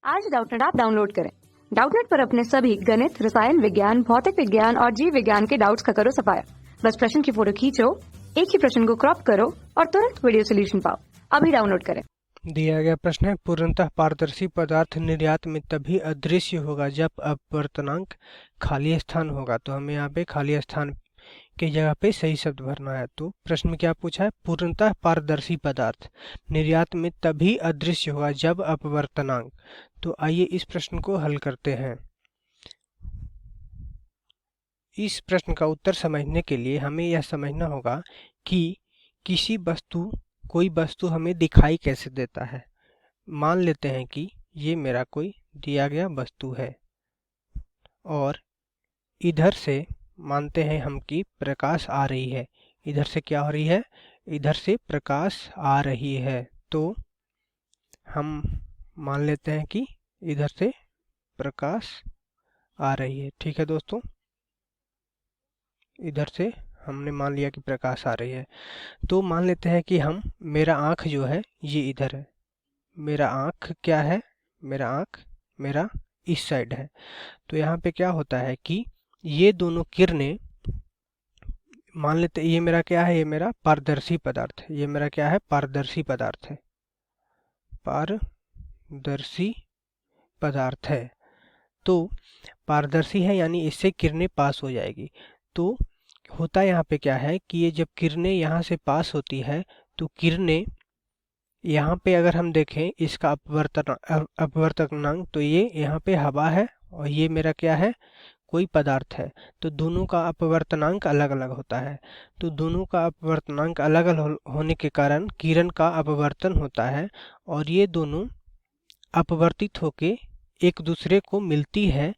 आज Doubtnut app download करें। Doubtnut पर अपने सभी गणित, रसायन विज्ञान, भौतिक विज्ञान और जीव विज्ञान के डाउट्स का करो सफाया। बस प्रश्न की फोटो खींचो, एक ही प्रश्न को क्रॉप करो और तुरंत वीडियो सोल्यूशन पाओ। अभी डाउनलोड करें। दिया गया प्रश्न है, पूर्णतः पारदर्शी पदार्थ निर्यात में तभी अदृश्य होगा जब अपवर्तनांक खाली स्थान होगा। तो हमें यहाँ पे खाली स्थान की जगह पे सही शब्द भरना है। तो प्रश्न में क्या पूछा है, पूर्णतः पारदर्शी पदार्थ निर्यात में तभी अदृश्य होगा जब अपवर्तनांक। तो आइए इस प्रश्न को हल करते हैं। इस प्रश्न का उत्तर समझने के लिए हमें यह समझना होगा कि कोई वस्तु हमें दिखाई कैसे देता है। मान लेते हैं कि ये मेरा कोई दिया गया वस्तु है और इधर से मानते हैं हम कि प्रकाश आ रही है। इधर से क्या हो रही है, इधर से प्रकाश आ रही है। तो हम मान लेते हैं कि इधर से प्रकाश आ रही है। ठीक है दोस्तों, इधर से हमने मान लिया कि प्रकाश आ रही है। तो मान लेते हैं कि मेरा आँख जो है ये इधर है। मेरा आँख क्या है, मेरा इस साइड है। तो यहाँ पे क्या होता है कि ये दोनों किरणें, मान लेते ये मेरा क्या है, ये मेरा पारदर्शी पदार्थ है। ये मेरा क्या है, पारदर्शी पदार्थ है, पारदर्शी पदार्थ है। तो पारदर्शी है यानी इससे किरणें पास हो जाएगी। तो होता यहाँ पे क्या है कि ये जब किरणें यहाँ से पास होती है तो किरणें यहाँ पे अगर हम देखें इसका अपवर्तनांक, तो ये यहाँ पे हवा है और ये मेरा क्या है, कोई पदार्थ है। तो दोनों का अपवर्तनांक अलग अलग होता है। तो दोनों का अपवर्तनांक अलग अलग होने के कारण किरण का अपवर्तन होता है और ये दोनों अपवर्तित होके एक दूसरे को मिलती है।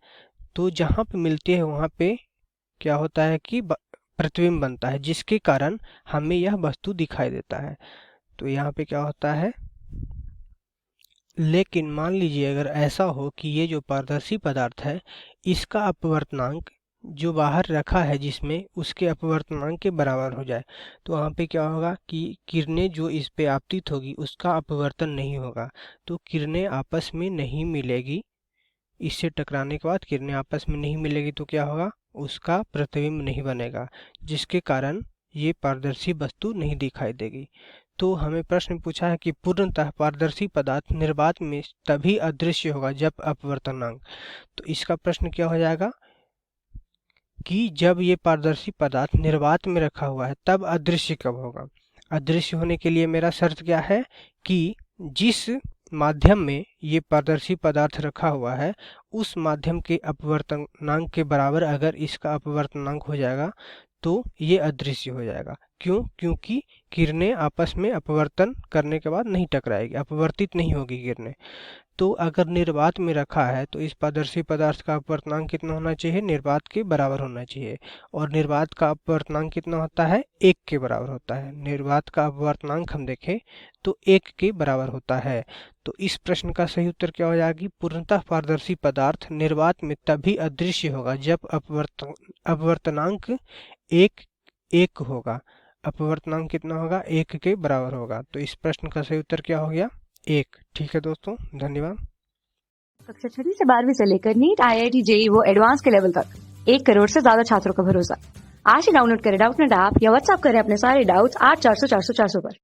तो जहाँ पे मिलती है वहाँ पे क्या होता है कि प्रतिबिंब बनता है, जिसके कारण हमें यह वस्तु दिखाई देता है। तो यहाँ पे क्या होता है, लेकिन मान लीजिए अगर ऐसा हो कि ये जो पारदर्शी पदार्थ है इसका अपवर्तनांक जो बाहर रखा है जिसमें, उसके अपवर्तनांक के बराबर हो जाए, तो वहाँ पे क्या होगा कि किरणें जो इस पे आपतित होगी उसका अपवर्तन नहीं होगा। तो किरणें आपस में नहीं मिलेगी। इससे टकराने के बाद किरणें आपस में नहीं मिलेगी तो क्या होगा, उसका प्रतिबिंब नहीं बनेगा, जिसके कारण ये पारदर्शी वस्तु नहीं दिखाई देगी। तो हमें प्रश्न पूछा है कि पूर्णतः पारदर्शी पदार्थ निर्वात में तभी अदृश्य होगा जब अपवर्तनांक। तो इसका प्रश्न क्या हो जाएगा कि जब ये पारदर्शी पदार्थ निर्वात में रखा हुआ है तब अदृश्य कब होगा। अदृश्य होने के लिए मेरा शर्त क्या है कि जिस माध्यम में ये पारदर्शी पदार्थ रखा हुआ है उस माध्यम के अपवर्तनांक के बराबर अगर इसका अपवर्तनांक हो जाएगा तो ये अदृश्य हो जाएगा। क्यों? क्योंकि किरणें आपस में अपवर्तन करने के बाद नहीं टकराएगी, अपवर्तित नहीं होगी किरणें। तो अगर निर्वात में रखा है तो इस पारदर्शी पदार्थ का अपवर्तनांक कितना होना चाहिए, निर्वात के बराबर होना चाहिए। और निर्वात का अपवर्तनांक कितना होता है, 1 के बराबर होता है। निर्वात का अपवर्तनांक हम देखें तो 1 के बराबर होता है। तो इस प्रश्न का सही उत्तर क्या हो जाएगी, पूर्णतः पारदर्शी पदार्थ निर्वात में तभी अदृश्य होगा जब अपवर्तनांक 1 होगा। अपवर्तनांक कितना होगा, 1 के बराबर होगा। तो इस प्रश्न का सही उत्तर क्या हो गया, 1। ठीक है दोस्तों, धन्यवाद। कक्षा 6 से 12वीं से लेकर नीट, IIT, JEE वो एडवांस के लेवल तक 1 करोड़ से ज्यादा छात्रों का भरोसा। आज ही डाउनलोड करें डाउटनेट ऐप या व्हाट्सएप करें अपने सारे डाउट्स 8400 400 400 पर।